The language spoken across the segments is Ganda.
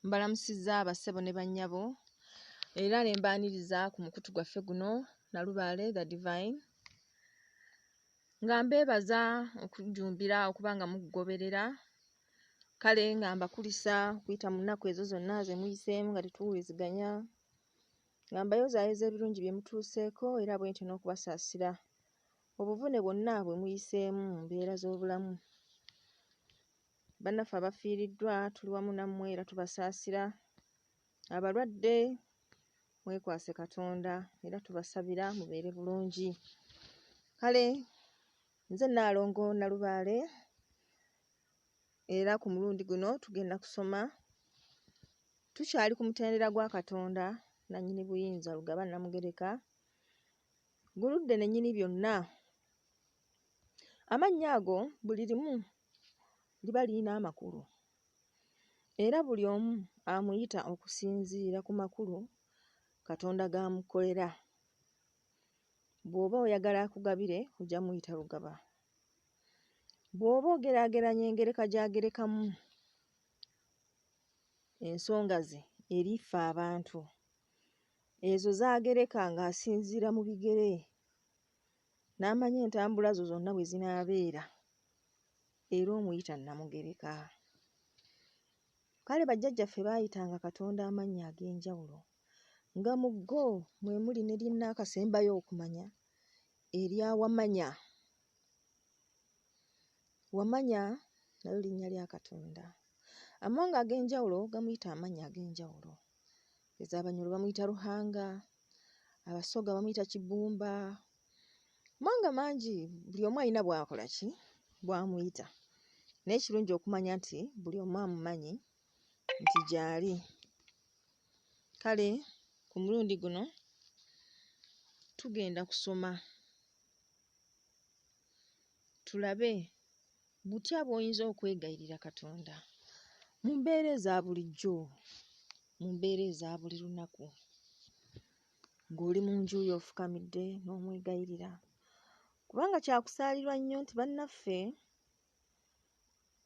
Mbalamusizza bassebo ne bannyabo era ne mbaaniriza ku mukutu gwaffe guno Nalubaale the Divine nga mbeebaza okujjumbira okuba nga mugoberera kale nga mbakulisa okuyita mu nnaku ezo zonna ze muyiseemu nga tetuwuliziganya nga mbayozaayoza ebirungi bye mutuuseeko era bwe ntyo n'okubasaasira obuvune bwonna bwe muyiseemu mu mbeera z'obulamu. Bannaffe abafiiriddwa tuli wamu nammwe era tubasaasira. Abalwadde mwekwase Katonda era tubasabira mubeere bulungi. Kale nze Nnaalongo Nalubaale era ku mulundi guno tugenda kusoma. Tukyali ku mutendera gwa Katonda nannyini buyinza Lugaba Namugereka guludde nennyini byonna. Amannya ago buli limu liba lirina amakulu era buli omu amuyita okusinziira ku makulu Katonda g'amukolera. Bw'oba oyagala akugabire ojja muyita Lugaba. Bw'oba ogeraageranya engereka gy'agerekamu ensonga ze eri ffe abantu, ezo z'agereka ng'asinziira mu bigere n'amanya entambula zo zonna bwe zinaabeera, era omuyita Namugereka. Kale bajjajjaffe baayitanga Katonda amannya ag'enjawulo nga mu go mwe muli ne linnaakasembayo okumanya erya Wamanya. Wamanya nayo linnya lya Katonda. Amawanga ag'enjawulo gamuyita amannya ag'enjawulo. Ez'Abanyoro bamuyita Ruhanga, Abasoga bamuyita Kibumba. Amawanga mangi buli omu alina bw'akola ki bw'amuyita, naye kirungi okumanya nti buli omu amumanyi nti gy'ali. Kale ku mulundi guno tugenda kusoma tulabe butya bw'oyinza okwegayirira Katonda mu mbeera eza bulijjo, mu mbeera eza buli lunaku. Ng'oli mu nju yo ofukamidde n'omwegayirira, kubanga kyakusaalirwa nnyo nti bannaffe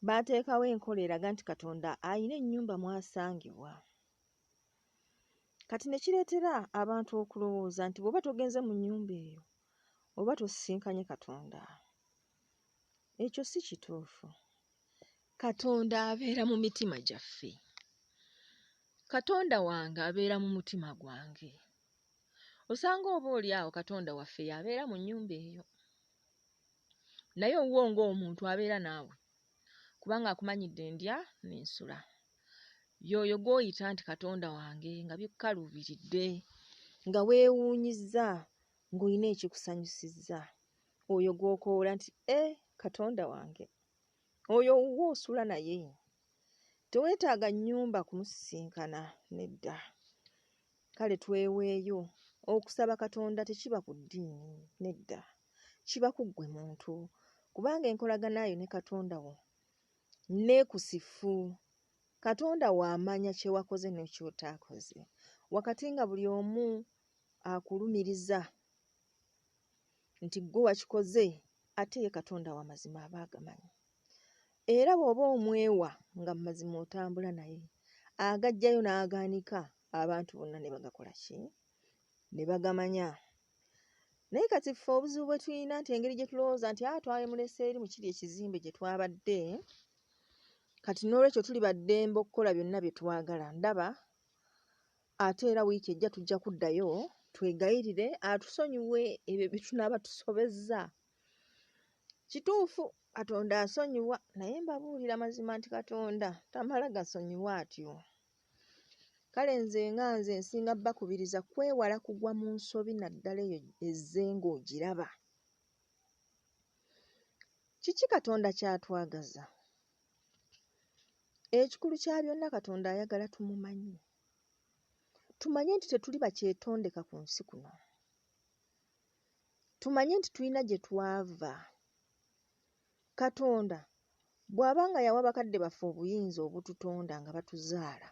baateekawo enkola eraga nti Katonda ayina ennyumba mw'asangibwa. Kati ne kireetera abantu okulowooza nti bw'oba togenze mu nnyumba eyo oba tosisinkanye Katonda. Ekyo si kituufu. Katonda abeera mu mitima gyaffe. Katonda wange abeera mu mutima gwange. Osanga oboolyawo Katonda waffe y'abeera mu nnyumba eyo. Naye wo ng'omuntu abeera naawe, kubanga akumanyidde ndya n'ensula. Y'oyo gw'oyita nti Katonda wange nga bikukaluubiridde, nga weewuunyizza, ng'olina ekikusanyusizza. Oyo gw'okoola nti Katonda wange. Oyo wuwo osula naye. Teweetaaga nnyumba kumusisinkana, nedda. Kale tweweeyo. Okusaba Katonda tekiba ku ddiini, nedda. Kiba ku ggwe muntu, kubanga enkolagana yo ne Katonda wo neekusifu. Katonda w'amanya kye wakoze n'ekyotaakoze. Wakati nga buli omu akulumiriza nti ggwe wakikoze, ate ye Katonda w'amazima aba agamanyi. Era bw'oba omwewa nga mu mazima otambula naye, agajjayo n'agaanika, abantu bonna ne bagakola ki? Ne bagamanya. Naye kati ffe obuzibu bwe tulina nti engeri gye tulowooza nti twayemulesa eri mu kiri ekizimbe gye twabadde, kati n'olwekyo tuli ba ddembe okukola byonna bye twagala. Ndaba ate era wiiki ejja tujja kuddayo twegayirire atusonyiwe ebyo bye tunaaba tusobezza. Kituufu Katonda asonyiwa, naye mbabuulira mazima nti Katonda tamala gasonyiwa atyo. Kale nze nga nze nsinga bakubiriza kwewala kugwa mu nsobi naddala eyo ezze ng'ogiraba. Kiki Katonda ky'atwagaza? Ekikulu kya byonna Katonda ayagala tumumanyi. Tumanye nti tetuli bakyetondeka ku nsi kuno. Tumanye nti tulina gye twava. Katonda bw'aba nga yawa bakadde baffe obuyinza obututonda nga batuzaala,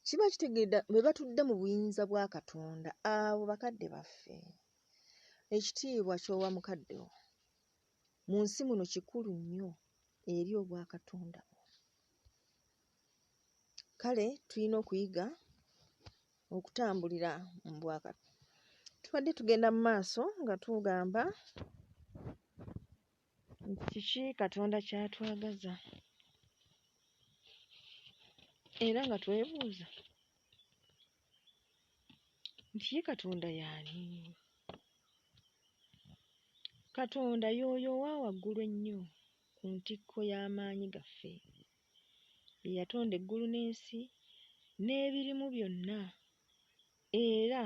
kiba kitegeeza bwe batudde mu buyinza bwa Katonda abo bakadde baffe. Ekitiibwa ky'owa mukadde wo mu nsi muno kikulu nnyo eri obwa Katonda. kale tulina okuyiga okutambulira mu Bwakatonda. Tubadde tugenda mu maaso nga tugamba nti kiki Katonda kyatwagaza era nga twebuuza nti ye Katonda y'ani? Katonda y'oyo owa waggulu ennyo ku ntikko y'amaanyi gaffe, ye yatonda eggulu n'ensi n'ebirimu byonna, era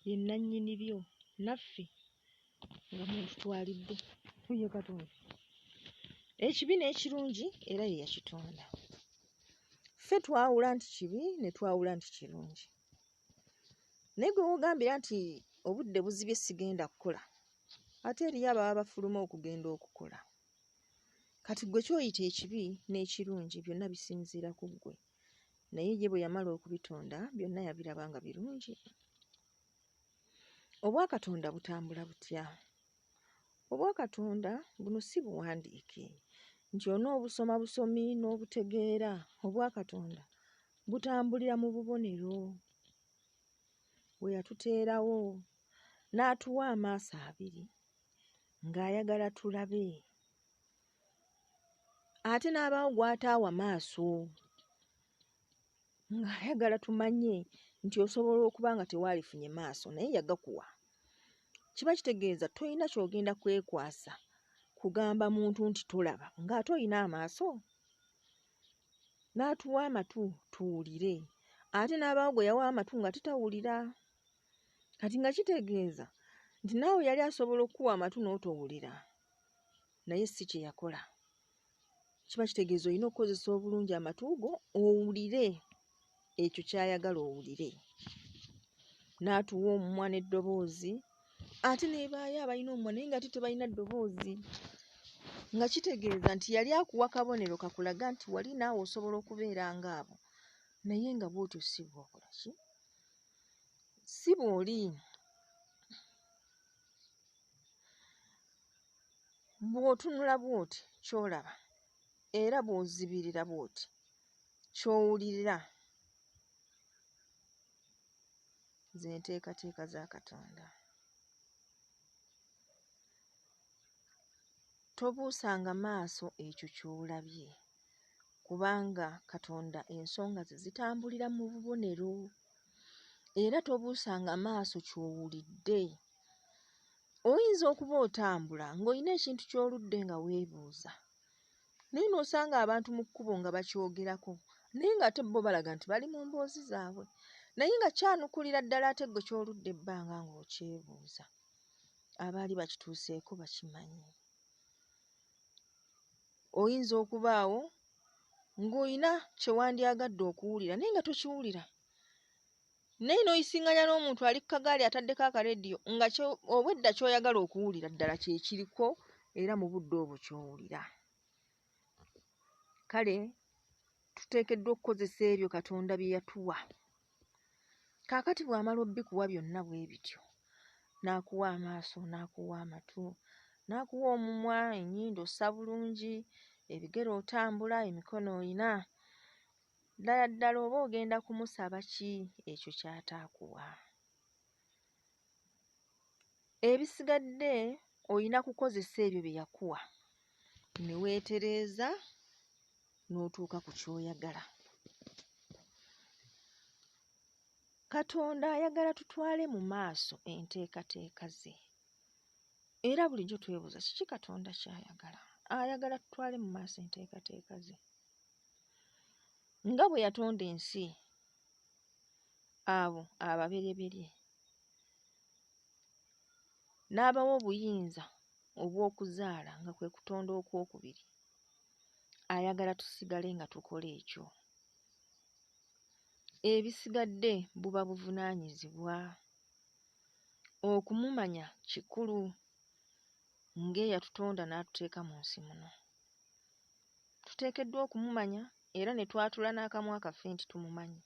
ye nannyini byo, naffe nga mututwalidde. Ye Katonda ekibi n'ekirungi era ye yakitonda. Ffe twawula nti kibi ne twawula nti kirungi. Naye gwe wogambira nti obudde buzibye sigenda kukola, ate eriyo ababa bafuluma okugenda okukola. Kati gwe ky'oyita ekibi n'ekirungi byonna bisinziira ku ggwe. Naye ye bwe yamala okubitonda byonna yabiraba nga birungi. Obwakatonda butambula butya? Obwakatonda buno si buwandiike nti onoobusoma busomi n'obutegeera. Obwakatonda butambulira mu bubonero. We yatuteerawo n'atuwa amaaso abiri ng'ayagala tulabe, ate n'abaawo gw'ataawa maaso ng'ayagala tumanye nti osobola okuba nga tewaalifunye maaso naye yagakuwa. Kiba kitegeeza toyina ky'ogenda kwekwasa kugamba muntu nti tolaba ng'ate oyina amaaso. N'atuwa amatu tuwulire, ate n'abaawo gwe yawa amatu nga tetawulira. Kati nga kitegeeza nti naawe yali asobola okuwa amatu n'otowulira, naye si kye yakola. Kiba kitegeeza olina okukozesa obulungi amatu go owulire ekyo ky'ayagala owulire. N'atuwa omumwa n'eddoboozi, ate n'ebaayo abalina omumwa naye nga ate tebalina ddoboozi, nga kitegeeza nti yali akuwa kabonero kakulaga nti wali naawe osobola okubeera ng'abo, naye nga bw'otyo si bw'okola ki? Si bw'oli. Bw'otunula bw'oti ky'olaba, era bw'ozibirira bw'oti ky'owulira. Ze nteekateeka za Katonda. Tobuusanga maaso ekyo ky'olabye, kubanga Katonda ensonga ze zitambulira mu bubonero. Era tobuusanga maaso ky'owulidde. Oyinza okuba otambula ng'olina ekintu ky'oludde nga weebuuza, naye n'osanga abantu mu kkubo nga bakyogerako, naye ng'ate bo balaga nti bali mu mboozi zaabwe, naye nga kyanukulira ddala ate ggwe ky'oludde ebbanga ng'okyebuuza. Abaali bakituuseeko bakimanyi. Oyinza okubaawo ng'olina kye wandyagadde okuwulira naye nga tokiwulira, naye n'oyisiŋŋanya n'omuntu ali ku kagaali ataddeko akaleddiyo nga obwedda ky'oyagala okuwulira ddala kye kiriko era mu budde obwo ky'owulira. Kale tuteekeddwa okukozesa ebyo Katonda bye yatuwa. Kaakati bw'amala obbikuwa byonna bwe bityo, n'akuwa amaaso, n'akuwa amatu, n'akuwa omumwa, ennyindo ossa bulungi, ebigere otambula, emikono oyina, ddala ddala oba ogenda kumusaba ki ekyo ky'ataakuwa? Ebisigadde oyina kukozesa ebyo bye yakuwa ne weetereeza n'otuuka ku ky'oyagala. Katonda ayagala tutwale mu maaso enteekateeka ze. Era bulijjo twebuuza kiki Katonda ky'ayagala? Ayagala tutwale mu maaso enteekateeka ze. Nga bwe yatonda ensi, abo ababereberye, n'abawa obuyinza obw'okuzaala nga kwe kutonda okwokubiri, ayagala tusigale nga tukola ekyo. Ebisigadde buba buvunaanyizibwa. Okumumanya kikulu ng'eyatutonda n'atuteeka mu nsi muno. Tuteekeddwa okumumanya era ne twatula n'akamwa kaffe nti tumumanyi.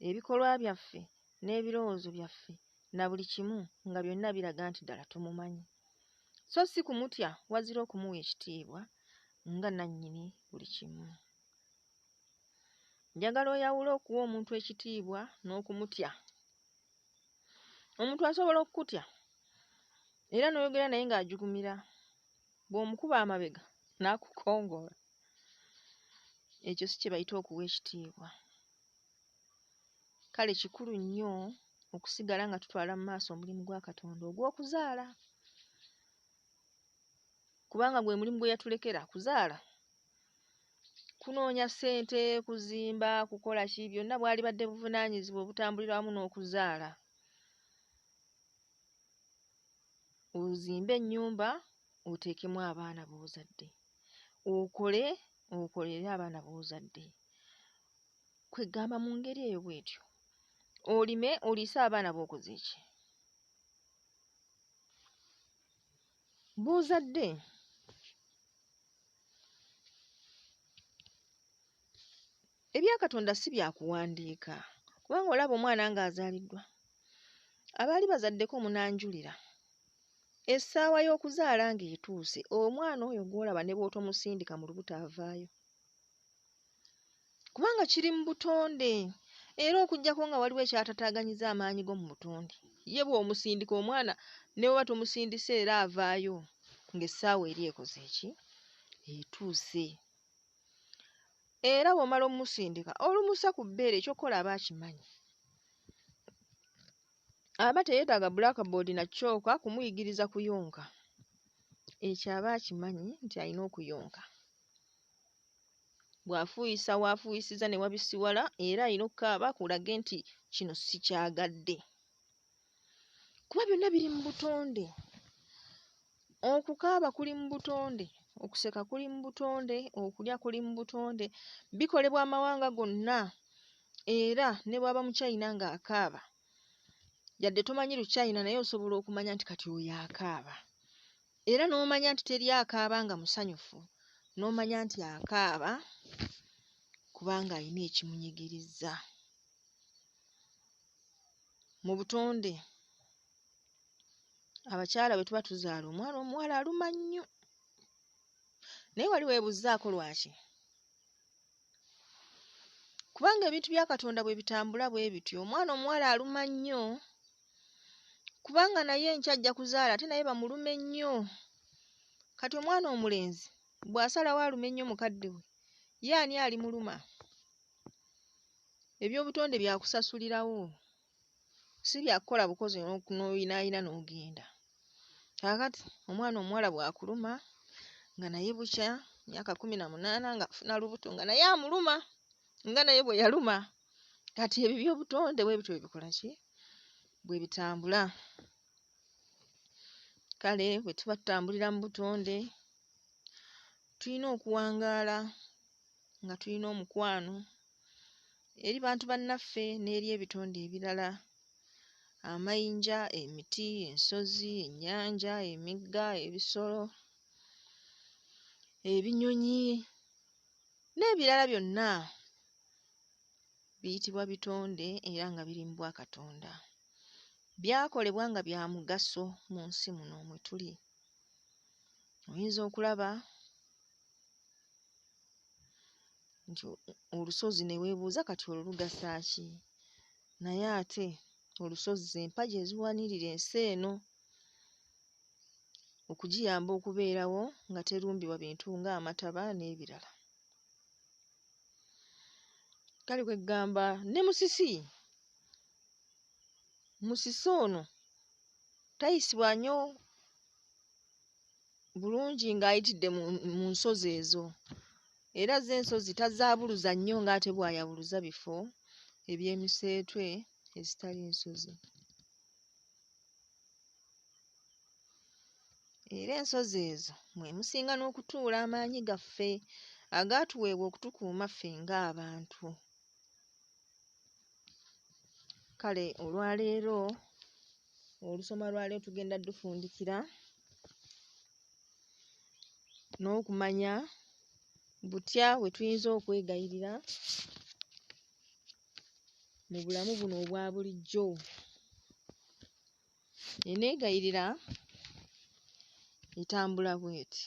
Ebikolwa byaffe n'ebirowoozo byaffe na buli kimu nga byonna biraga nti ddala tumumanyi. So si kumutya wazira okumuwa ekitiibwa nga nannyini buli kimu. Njagala oyawule okuwa omuntu ekitiibwa n'okumutya. Omuntu asobola okukutya era n'oyogera naye ng'ajugumira, bw'omukuba amabega n'akukongoola. Ekyo si kye bayita okuwa ekitiibwa. Kale kikulu nnyo okusigala nga tutwala mu maaso omulimu gwa Katonda ogw'okuzaala, kubanga gwe mulimu gwe yatulekera. Kuzaala kunoonya ssente, kuzimba, kukola ki, byonna bwali badde buvunaanyizibwa obutambulira wamu n'okuzaala. Ozimbe ennyumba, oteekemu abaana b'ozadde, okolere abaana b'ozadde. Kwegamba mu ngeri eyo bw'etyo, olime oliise abaana b'okoze ki? B'ozadde. Ebya Katonda si byakuwandiika, kubanga olaba omwana ng'azaaliddwa, abaali bazaddeko munanjulira, essaawa y'okuzaala ng'etuuse, omwana oyo gw'olaba ne bw'otomusindika mu lubuto avaayo, kubanga kiri mu butonde. Era okuggyako nga waliwo ekyatataaganyiza amaanyi go mu butonde, ye bw'omusindika omwana ne bw'oba tomusindise era avaayo ng'essaawa eri ekoze ki? Etuuse. Era bw'omala omusindika olumusa ku bbeere, ekyokukola aba akimanyi. Aba teyeetaaga blackboard na chalk kumuyigiriza kuyonka. Ekyo aba akimanyi nti alina okuyonka. Bw'afuuyisa waafuuyisiza ne wabisiwala, era alina okukaaba kulage nti kino si kyagadde. Kuba byonna biri mu butonde. Okukaaba kuli mu butonde, okuseka kuli mu butonde, okulya kuli mu butonde. Bikolebwa amawanga gonna, era ne bw'aba mu China ng'akaaba, yadde tomanyi Luchina naye osobola okumanya nti kati oyo akaaba. Era n'omanya nti teri akaaba nga musanyufu, n'omanya nti akaaba kubanga alina ekimunyigirizza. Mu butonde abakyala bwe tuba tuzaala omwana omuwala aluma nnyo, naye wali weebuzzaako lwaki? Kubanga ebintu bya Katonda bwe bitambula bwe bityo, omwana omuwala aluma nnyo, kubanga naye enkya ajja kuzaala ate naye bamulume nnyo. Kati omwana omulenzi bw'asalawo alume nnyo mukadde we, ye ani alimuluma? Eby'obutonde byakusasulirawo, si byakukola bukozi n'oyinaayina n'ogenda. Kaakati omwana omuwala bw'akuluma nga naye bukya myaka 18 ng'afuna lubuto nga naye amuluma nga naye bwe yaluma. Kati ebyo by'obutonde bwe bityo bikola ki? Bwe bitambula. Kale bwe tuba tutambulira mu butonde, tulina okuwangaala nga tulina omukwano eri bantu bannaffe n'eri ebitonde ebirala, amayinja, emiti, ensozi, ennyanja, emigga, ebisolo, ebinyonyi n'ebirala byonna biyitibwa bitonde era nga biri mu bwa Katonda. Byakolebwa nga bya mugaso mu nsi muno mwe tuli. Oyinza okulaba nti olusozi ne weebuuza kati olwo lugasa ki? Naye ate olusozi ze mpagi eziwanirira ensi eno okugiyamba okubeerawo nga terumbibwa bintu ng'amataba n'ebirala. Kale kwegamba ne musisi ono tayisibwa nnyo bulungi ng'ayitidde mu nsozi ezo, era ze ensozi tazaabuluza nnyo ng'ate bw'ayabuluza bifo eby'emiseetwe ezitali nsozi. Era ensozi ezo mwe musinga n'okutuula amaanyi gaffe agaatuweebwa okutukuuma ffe ng'abantu. Kale olwaleero, olusoma lwaleero tugenda ddufundikira n'okumanya butya bwe tuyinza okwegayirira mu bulamu buno obwa bulijjo. Enegayirira etambula bw'eti.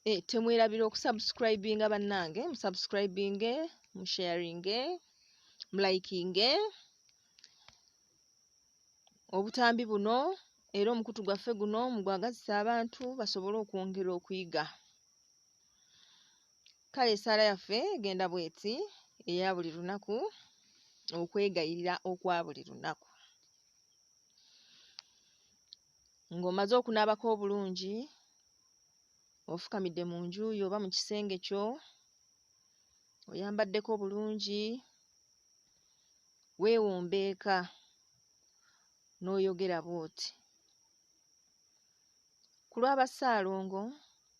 temwerabira okusubscribinga bannange, musubscribinge, musharinge, mulayikinge obutambi buno era omukutu gwaffe guno mugwagazisa abantu basobole okwongera okuyiga. Kale esaala yaffe genda bweti eya buli lunaku, okwegayirira okwa buli lunaku. Ng'omaze okunaabako obulungi, ofukamidde mu nju yo oba mu kisenge kyo, oyambaddeko bulungi, weewombeeka n'oyogera bw'oti: ku lw'Abassaalongo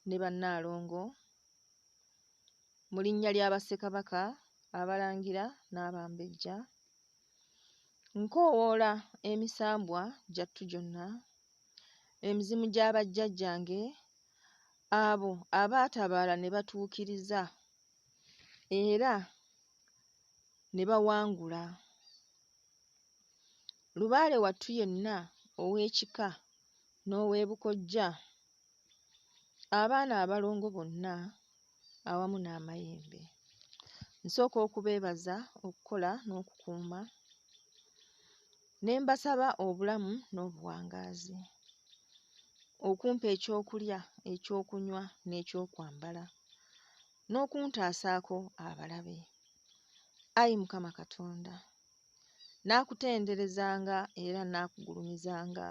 ne Bannaalongo, mu linnya lya Bassekabaka, Abalangira n'Abambejja, nkoowoola emisambwa gyattu gyonna, emizimu gya bajjajjange, abo abaatabaala ne batuukiriza era ne bawangula. Lubaale wattu yenna ow'ekika n'ow'ebukojja, abaana abalongo bonna awamu n'amayembe. Nsooka okubeebaza okukola n'okukuuma, ne mbasaba obulamu n'obuwangaazi, okumpa ekyokulya, ekyokunywa n'ekyokwambala, n'okuntaasaako abalabe. Ayi Mukama Katonda, naakutenderezanga era naakugulumizanga,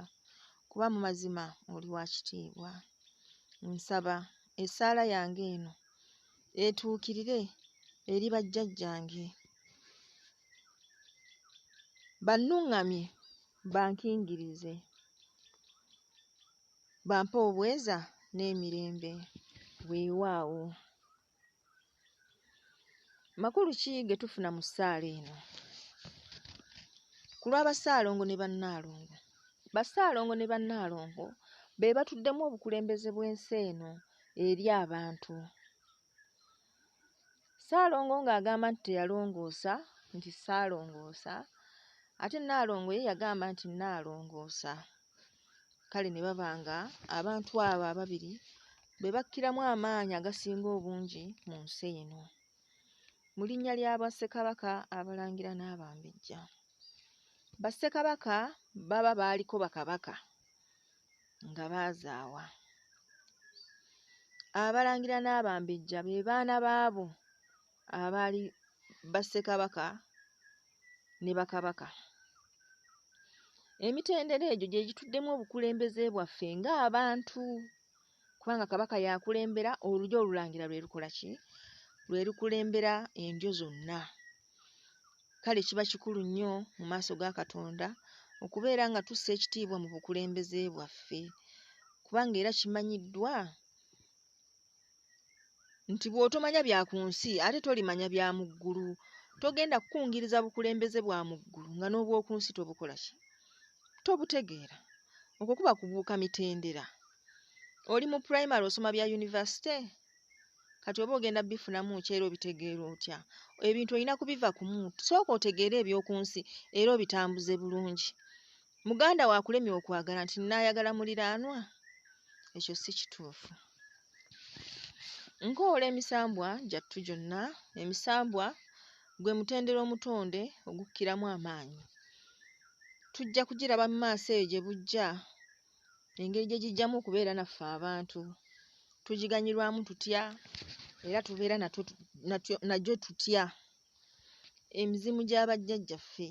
kuba mu mazima oli wa kitiibwa. Nsaba essaala yange eno etuukirire eri bajjajjange, bannuŋŋamye bankingirize, bampe obweza n'emirembe. Weewaawo. Makulu ki ge tufuna mu ssaala eno? Ku lw'Abassaalongo ne Bannaalongo. Bassaalongo ne Bannaalongo be batuddemu obukulembeze bw'ensi eno eri abantu. Ssaalongo ng'agamba nti teyalongoosa, nti ssaalongoosa, ate Nnaalongo ye yagamba nti nnaalongoosa. Kale ne baba nga abantu abo ababiri be bakkiramu amaanyi agasinga obungi mu nsi eno, mu linnya lya Bassekabaka, Abalangira n'Abambejja. Bassekabaka baba baaliko bakabaka nga baazaawa. Abalangira n'Abambejja be baana baabo abaali Bassekabaka ne Bakabaka. Emitendera egyo gye gituddemu obukulembeze bwaffe ng'abantu, kubanga Kabaka yakulembera, olulyo Olulangira lwe lukola ki? Lwe lukulembera endyo zonna. Kale kiba kikulu nnyo mu maaso ga Katonda okubeera nga tussa ekitiibwa mu bukulembeze bwaffe, kubanga era kimanyiddwa nti bw'otomanya bya ku nsi ate tolimanya bya mu ggulu. Togenda kukungiriza bukulembeze bwa mu ggulu nga n'obw'oku nsi tobukola ki? Tobutegeera. Okwo kuba kubuuka mitendera. Oli mu primary osoma bya university, kati oba ogenda bifunamu ki era obitegeera otya? Ebintu olina kubiva ku muntu. Sooka otegeere eby'oku nsi era obitambuze bulungi. Muganda waakulemye okwagala nti nnaayagala muliraanwa? Ekyo si kituufu. Nkoola emisambwa gyattu gyonna. Emisambwa gwe mutendera omutonde ogukkiramu amaanyi. Tujja kugiraba mu maaso eyo gye bujja, engeri gye gijjamu okubeera naffe abantu. Tugiganyirwamu tutya era tubeera nagyo tutya. Emizimu gya bajjajjaffe.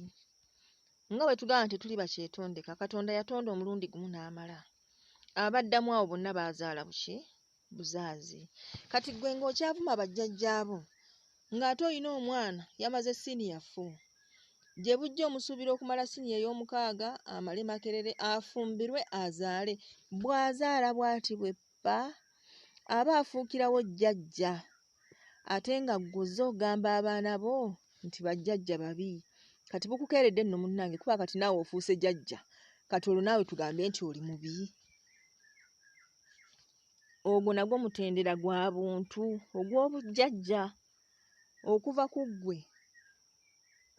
Nga bwe tugamba nti tetuli bakyetondeka, Katonda yatonda omulundi gumu n'amala. Abaddamu awo bonna baazaala buki? Buzaazi. Kati ggwe ng'okyavuma bajjajjaabo ng'ate olina omwana yamaze siniya 4, gye bujja omusuubira okumala siniya ey'omukaaga, amale Makerere, afumbirwe azaale. Bw'azaala bw'ati bwe ppa aba afuukirawo jjajja, ate nga ggw'ozze ogamba abaana bo nti bajjajja babi. Kati bukukeeredde nno munnange, kuba kati naawe ofuuse jjajja, kati olwo naawe tugambe nti oli mubi? Ogwo nagwo mutendera gwa buntu ogw'obujjajja okuva ku ggwe.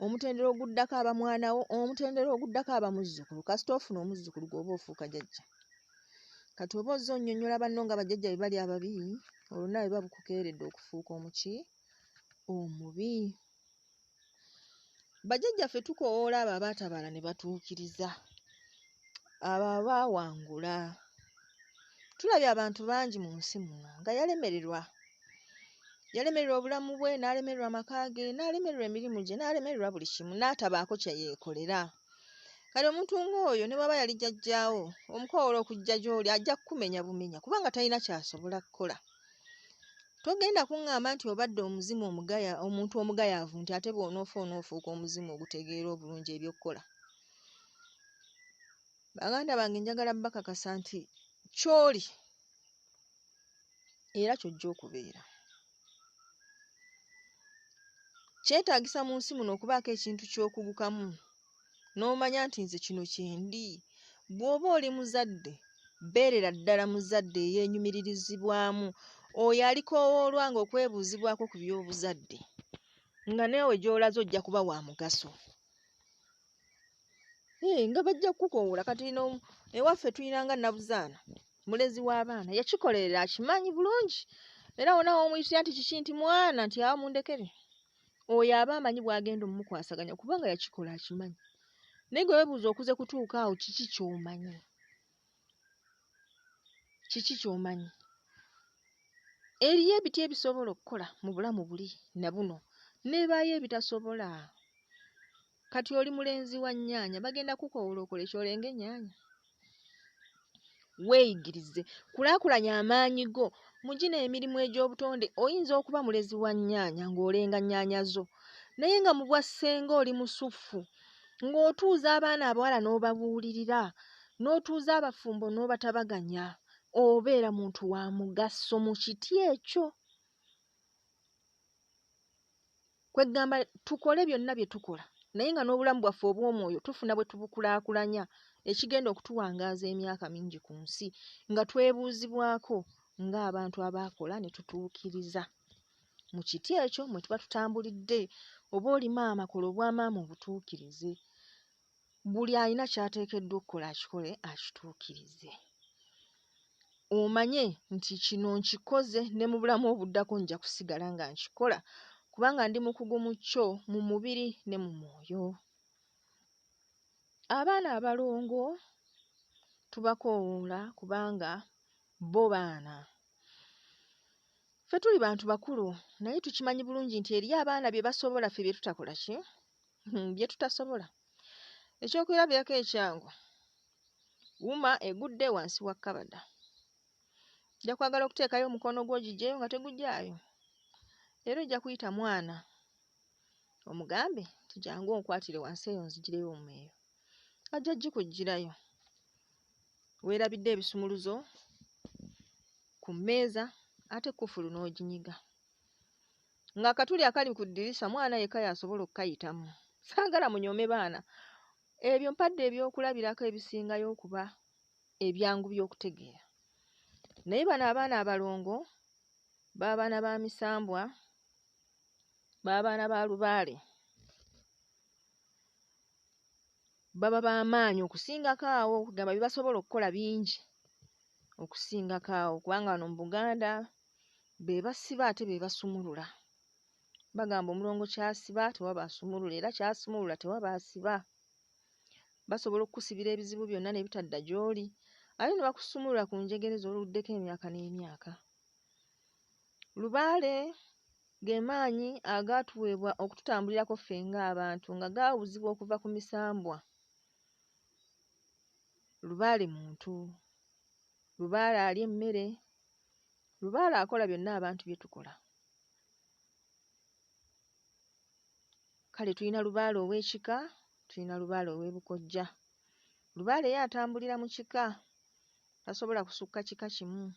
Omutendera oguddako aba mwana wo, omutendera oguddako aba muzzukulu. Kasita ofuna omuzzukulu gw'oba ofuuka jjajja. Kati oba ozze onnyonnyola banno nga bajjajja be bali ababi, olwo naawe babukukeeredde okufuuka omubi. Bajjajjaffe tukoowoola abo abaatabala ne batuukiriza, abo abaawangula. Tulabye abantu bangi mu nsi muno nga yalemererwa obulamu bwe, n'alemererwa amaka ge, n'alemererwa emirimu gye, n'alemererwa buli kimu, n'atabaako kye yeekolera. Kale omuntu ng'oyo ne bw'aba yali jjajjaawo, omukoowoola okujja gy'oli ajja kukumenya bumenya kubanga talina ky'asobola kukola. Togenda kuŋŋamba nti obadde omuzimu omuntu omugayaavu nti ate bw'onoofuuka omuzimu ogutegeera obulungi eby'okkola. Baganda bange njagala bakakasa nti ky'oli era ky'ojja okubeera. Kyetaagisa mu nsi muno okubaako ekintu ky'okugukamu n'omanya nti nze kino kye ndi. Bw'oba oli muzadde, beerera ddala muzadde eyeenyumiririzibwamu, oyo alikoowoolwanga okwebuuzibwako ku by'obuzadde, nga neewe gy'olaze ojja kuba wa mugaso. Nga bajja kukukoowoola. Kati ewaffe tuyina nga Nabuzaana, mulezi w'abaana, yakikolerera akimanyi bulungi, era wonna w'omuyitira nti kiki nti mwana nti awo mundekere, oyo aba amanyi bw'agenda omukwasaganya kubanga yakikola akimanyi. Naye gwe weebuuza okuze kutuuka awo, kiki ky'omanyi? Kiki ky'omanyi? Eriyo ebiti ebisobola okukola mu bulamu buli na buno, n'ebaayo ebitasobola. Kati oli mulenzi wa nnyaanya, bagenda kukoowoola okole ky'olenga ennyaanya. Weeyigirize, kulaakulanya amaanyi go, mu gino emirimu egy'obutonde. Oyinza okuba mulezi wa nnyaanya ng'olenga nnyaanya zo, naye nga mu bwassenga oli musuffu, ng'otuuza abaana abawala n'obabuulirira, n'otuuza abafumbo n'obatabaganya, obeera muntu wa mugaso mu kiti ekyo. Kweggamba tukole byonna bye tukola, naye nga n'obulamu bwaffe obw'omwoyo tufuna bwe tubukulaakulanya, ekigenda okutuwangaaza emyaka mingi ku nsi, nga twebuuzibwako ng'abantu abaakola ne tutuukiriza mu kiti ekyo mwe tuba tutambulidde. Oba oli maama, kola obwamaama obutuukirize. Buli alina ky'ateekeddwa okukola akikole, akituukirize. Omanye nti kino nkikoze ne mu bulamu obuddako nja kusigala nga nkikola kubanga ndi mukugu mu kyo, mu mubiri ne mu mwoyo. Abaana abalongo tubakoowoola kubanga bo baana. Ffe tuli bantu bakulu naye tukimanyi bulungi nti eriyo abaana bye basobola, ffe bye tutakola ki? Bye tutasobola. Ekyokwerabyako ekyangu, wuma egudde wansi wa kkabada. Ojja kwagala okuteekayo omukono gwo ogiggyeyo nga tegugyayo. Era ojja kuyita mwana omugambe nti jangu onkwatire wansi eyo nzigireyo omumeeyo. Ajja gikugirayo. Weerabidde ebisumuluzo ku mmeeza ate kufulu n'oginyiga. Ng'akatuli akali ku ddirisa mwana yekka y'asobola okkayitamu. Saagala munyome baana. Ebyo mpadde ebyokulabirako ebisingayo okuba ebyangu by'okutegeera. Naye bano abaana abalongo, b'abaana ba Misambwa, b'abaana ba Lubaale, baba b'amaanyi okusingako awo. Gamba bye basobola okukola bingi okusingako awo kubanga wano mu Buganda be basiba ate be basumulula. Bagamba omulongo kyasiba tewaba asumulula, era kyasimulula tewaba asiba. Basobola okukusibira ebizibu byonna ne bitadda gy'oli, ate ne bakusumulula ku njegere z'oluddeko emyaka n'emyaka. Lubaale ge maanyi agaatuweebwa okututambulirako ffe ng'abantu nga gaawuzibwa okuva ku Misambwa. Lubaale muntu, Lubaale alya emmere, Lubaale akola byonna abantu bye tukola. Kale tulina Lubaale ow'ekika, tulina Lubaale ow'ebukojja. Lubaale ye atambulira mu kika, tasobola kusukka kika kimu.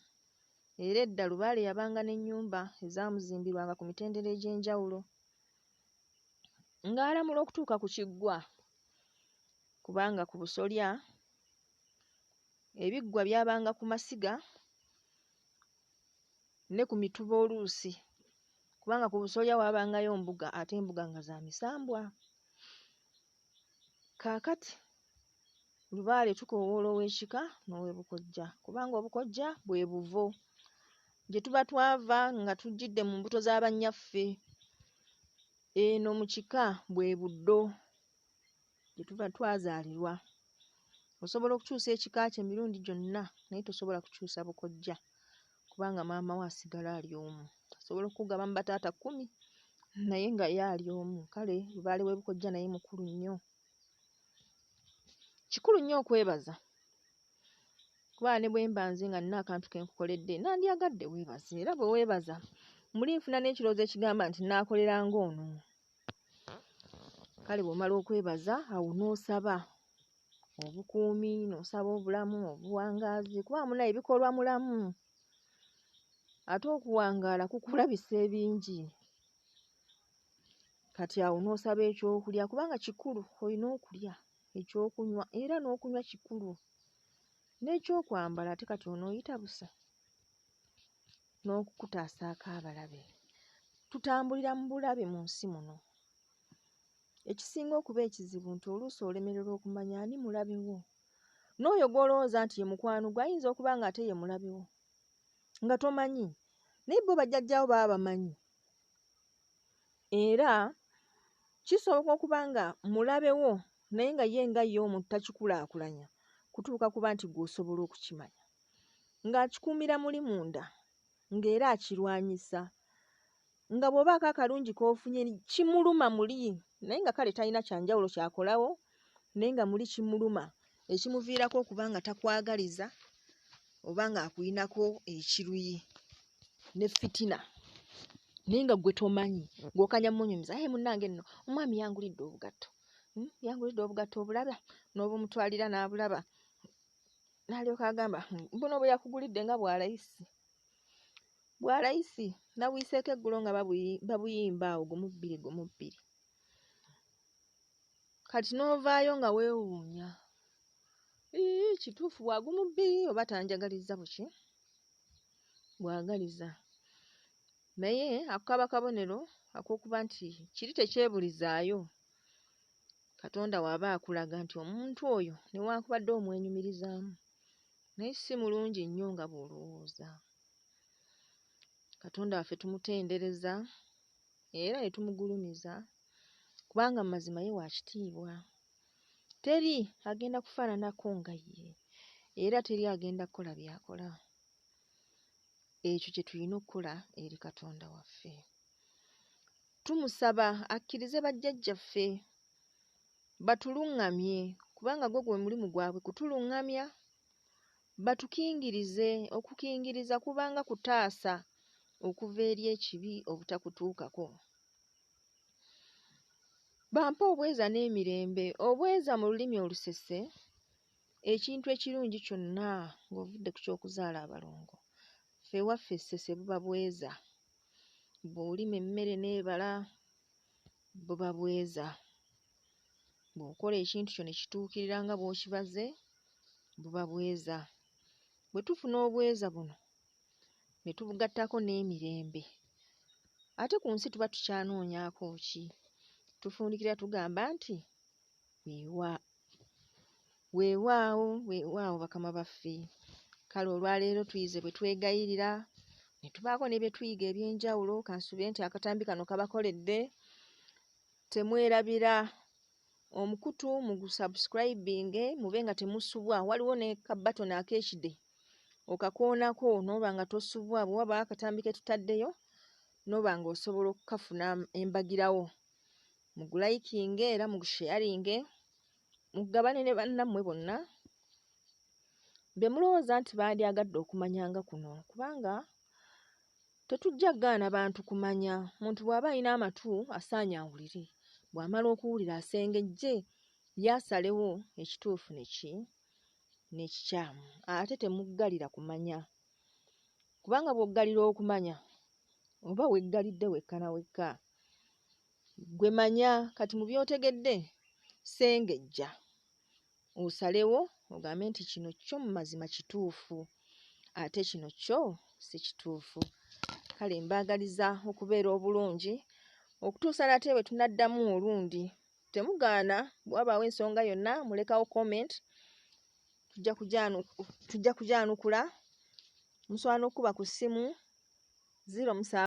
Era edda Lubaale yabanga n'ennyumba ezaamuzimbirwanga ku mitendera egy'enjawulo, ng'alamula okutuuka ku kiggwa, kubanga ku busolya ebiggwa byabanga ku masiga ne ku mituba oluusi, kubanga ku busolya waabangayo mbuga ate embuga nga za Misambwa. Kaakati Lubaale tukoowoola ow'ekika n'ow'ebukojja kubanga obukojja bwe buvo. gye tuba twava nga tujjidde mu mbuto z'abannyaffe. Eno mu kika bwe buddo gye tuba twazaalirwa. Osobola okukyusa ekika kye emirundi gyonna naye tosobola kukyusa bukojja kubanga maama we asigala ali omu. Asobola okugaba mu bataata 10 naye nga ye ali omu. Kale lubaale w'ebukojja naye mukulu nnyo. Kikulu nnyo okwebaza kuba ne bwe mba nze nga nina akantu ke nkukoledde nandyagadde weebaze, era bwe weebaza muli nfuna n'ekirowoozo ekigamba nti naakolera ng'ono. Kale bw'omala okwebaza awo n'osaba obukuumi, n'osaba obulamu, obuwangaazi kuba munaye ebikolwa mulamu. Ate okuwangaala kukulabisa ebingi. Kati awo n'osaba ekyokulya kubanga kikulu olina okulya, ekyokunywa era n'okunywa kikulu. N'ekyokwambala ate kati onooyita busa n'okukutaasaako abalabe. Tutambulira mu bulabe mu nsi muno. Ekisinga okuba ekizibu nti oluusi olemererwa okumanya ani mulabe wo. N'oyo gw'olowooza nti ye mukwano gwo ayinza okuba nga ate ye mulabe wo nga tomanyi, naye bo bajjajjaawo baba bamanyi. Era kisoboka okuba nga mulabe wo naye nga ye omuntu takikulaakulanya kutuuka kuba nti gw'osobola okukimanya, ng'akikuumira muli munda, ng'era akirwanyisa, nga bw'obaako akalungi k'ofunye kimuluma muli, naye nga kale talina kyanjawulo kyakolawo, naye nga muli kimuluma ekimuviirako okuba nga takwagaliza oba ng'akuyinako ekiruyi ne fitina, naye nga ggwe tomanyi, ng'okanya mmunyumiza, munnange nno omwami yangulidde obugatto, yangulidde obugatto obulaba, n'obumutwalira n'abulaba, n'alyoka agamba buno bwe yakugulidde nga bwalayisi, nabwiseeko eggulo nga babuyimba awo gumubbiri. Kati n'ovaayo nga weewuunya, kituufu bwagumubbiri oba tanjagalizza buki? Bwagaliza. Naye ako kaba kabonero ak'okuba nti kiri tekyebulizaayo. Katonda w'aba akulaga nti omuntu oyo newankubadde omwenyumirizaamu naye si mulungi nnyo nga bw'olowooza. Katonda waffe tumutendereza era ne tumugulumiza kubanga mu mazima ye wa kitiibwa. Teri agenda kufaananako nga ye era teri agenda kukola by'akola. Ekyo kye tulina okukola eri Katonda waffe. Tumusaba akkirize bajjajjaffe batuluŋŋamye kubanga gwe mulimu gwabwe kutuluŋŋamya, batukingirize. Okukingiriza kubanga kutaasa okuva eri ekibi obutakutuukako. Bampe obweza n'emirembe. Obweza mu lulimi olusese ekintu ekirungi kyonna ng'ovudde ku ky'okuzaala abalongo. Ffe ewaffe essese buba bweza. Bw'olima emmere n'ebala buba bweza. Bw'okola ekintu kyo ne kituukirira nga bw'okibaze buba bweza. Bwe tufuna obweza buno ne tubugattako n'emirembe, ate ku nsi tuba tukyanoonyaako ki? Tufundikira tugamba nti weewaawo bakama baffe. Kale olwaleero tuyize bwe twegayirira ne tubaako ne bye tuyiga eby'enjawulo. Kansube nti akatambi kano kabakoledde. Temwerabira omukutu mu gusubscribinge mube nga temusubwa. Waliwo ne kabbatoni ak'ekide okakoonako n'oba nga tosubwa. Bwe waba akatambi ke tutaddeyo n'oba ng'osobola okukafuna embagirawo. Mugulayikinge era mugusharinge, mugabane ne bannammwe bonna be mulowooza nti bandyagadde okumanyanga kuno kubanga tetujja kugaana bantu kumanya. Muntu bw'aba alina amatu asaanye awulire. Bw'amala okuwulira asengejje yaasalewo ekituufu n'ekikyamu. Ate temuggalira kumanya kubanga bw'oggalira okumanya oba weggalidde wekka na wekka. Gwe manya kati mu by'otegedde sengejja osalewo ogambe nti kino kyo mu mazima kituufu ate kino kyo si kituufu. Kale mbaagaliza okubeera obulungi okutuusa nate bwe tunaddamu olundi. Temugaana bw'abaawo ensonga yonna mulekawo comment, tujja kujanukula. Musobola n'okuba ku ssimu 07